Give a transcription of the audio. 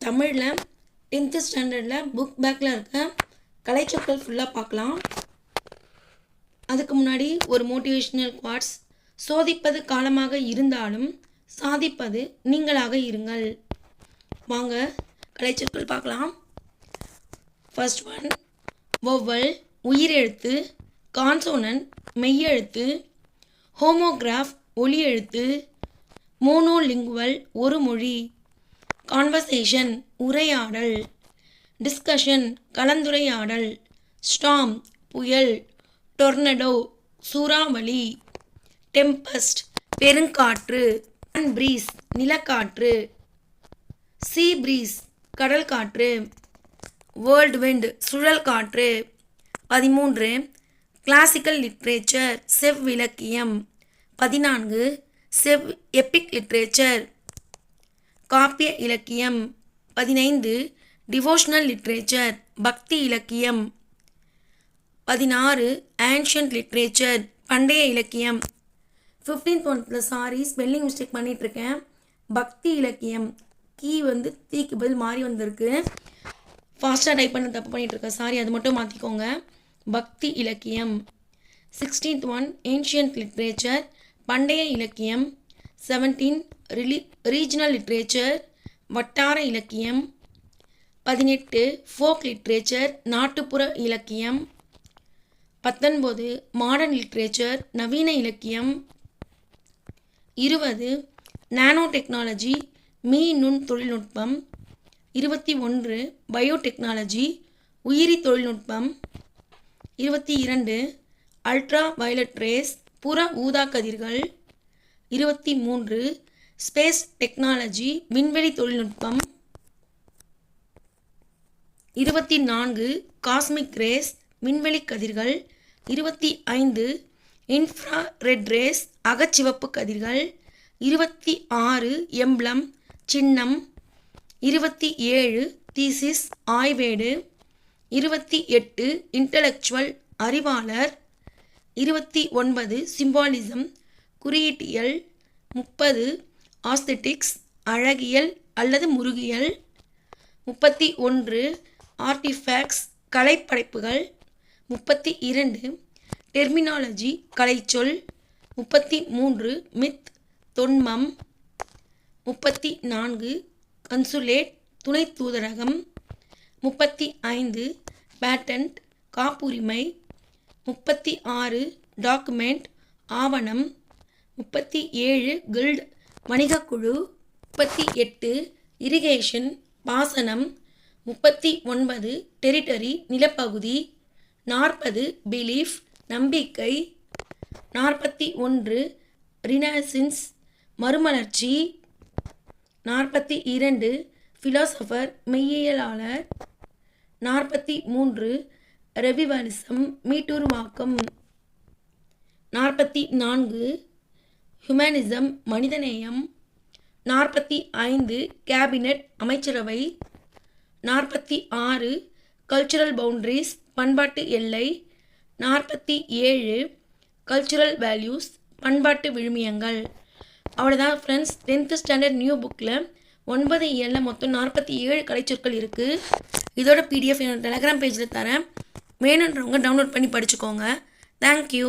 தமிழில் 10th ஸ்டாண்டர்டில் book பேக்கில் இருக்க கலைச்சொற்கள் ஃபுல்லாக பார்க்கலாம். அதுக்கு முன்னாடி ஒரு மோட்டிவேஷ்னல் குவாட்ஸ். சோதிப்பது காலமாக இருந்தாலும் சாதிப்பது நீங்களாக இருங்கள். வாங்க கலைச்சொற்கள் பார்க்கலாம். ஃபர்ஸ்ட் ஒன், வொவல் உயிரெழுத்து, கான்சோனன்ட் மெய்யெழுத்து, ஹோமோகிராஃப் ஒலி எழுத்து, மோனோலிங்குவல் ஒரு மொழி, கான்வர்சேஷன் உரையாடல், டிஸ்கஷன் கலந்துரையாடல், ஸ்டார்ம் புயல், டொர்னடோ சூறாவளி, டெம்பஸ்ட் பெருங்காற்று, லேண்ட் பிரீஸ் நிலக்காற்று, சீ பிரீஸ் கடல் காற்று, வேர்ல்ட் விண்ட் சுழல் காற்று. 13 கிளாசிக்கல் லிட்ரேச்சர் செவ்விலக்கியம். 14 எப்பிக் லிட்ரேச்சர் காப்பிய இலக்கியம். 15 டிவோஷனல் லிட்ரேச்சர் பக்தி இலக்கியம். 16 ஆன்ஷியன்ட் லிட்ரேச்சர் பண்டைய இலக்கியம். 15th ஒன்ல ஸ்பெல்லிங் மிஸ்டேக் பண்ணிகிட்ருக்கேன். பக்தி இலக்கியம் கீ தீக்கு பதில் மாறி வந்திருக்கு. ஃபாஸ்ட்டாக டைப் பண்ண தப்பு பண்ணிகிட்ருக்கேன், அது மட்டும் மாற்றிக்கோங்க. பக்தி இலக்கியம். 16th ஒன் ஏன்ஷியன்ட் லிட்ரேச்சர் பண்டைய இலக்கியம். 17 ரீஜனல் லிட்ரேச்சர் வட்டார இலக்கியம். 18 ஃபோக் லிட்ரேச்சர் நாட்டுப்புற இலக்கியம். 19 மாடர்ன் லிட்ரேச்சர் நவீன இலக்கியம். 20 நானோ டெக்னாலஜி நுண் தொழில்நுட்பம். 21 பயோடெக்னாலஜி உயிரி தொழில்நுட்பம். 22 அல்ட்ரா வயலட் ரேஸ் புற ஊதா கதிர்கள். 23 ஸ்பேஸ் டெக்னாலஜி விண்வெளி தொழில்நுட்பம். 24 காஸ்மிக் ரேஸ் விண்வெளி கதிர்கள். 25 இன்ஃப்ரா ரெட் ரேஸ் அகச்சிவப்பு கதிர்கள். 26 எம்ப்ளம் சின்னம். 27 தீசிஸ் ஆய்வேடு. 28 இன்டலெக்சுவல் அறிவாளர். 29 சிம்பாலிசம் குறியீட்டியல். 30 ஆஸ்தெட்டிக்ஸ் அழகியல் அல்லது முருகியல். 31 ஆர்டிஃபேக்ட்ஸ் கலைப்படைப்புகள். 32 டெர்மினாலஜி கலைச்சொல். 33 மித் தொன்மம். 34 கன்சுலேட் துணை தூதரகம். 35 பேட்டன்ட் காப்புரிமை. 36 டாக்குமெண்ட் ஆவணம். 37 கில்ட் வணிகக்குழு. 38 இரிகேஷன் பாசனம். 39 டெரிட்டரி நிலப்பகுதி. 40 பிலீஃப் நம்பிக்கை. 41 ரினசன்ஸ் மறுமலர்ச்சி. 42 ஃபிலாசபர் மெய்யியலாளர். 43 ரெவிவலிசம் மீட்டுருவாக்கம். 44 ஹியூமனிசம் மனிதநேயம். 45 கேபினட் அமைச்சரவை. 46 கல்ச்சுரல் பவுண்டரிஸ் பண்பாட்டு எல்லை. 47 கல்ச்சுரல் வேல்யூஸ் பண்பாட்டு விழுமியங்கள். அவ்வளோதான் ஃப்ரெண்ட்ஸ். 10th ஸ்டாண்டர்ட் நியூ புக்கில் 9 இயலில் மொத்தம் 47 கலைச்சொற்கள் இருக்குது. இதோட பிடிஎஃப் என்னோட டெலகிராம் பேஜில் தரேன். வேணுன்றவங்க டவுன்லோட் பண்ணி படிச்சுக்கோங்க. தேங்க்யூ.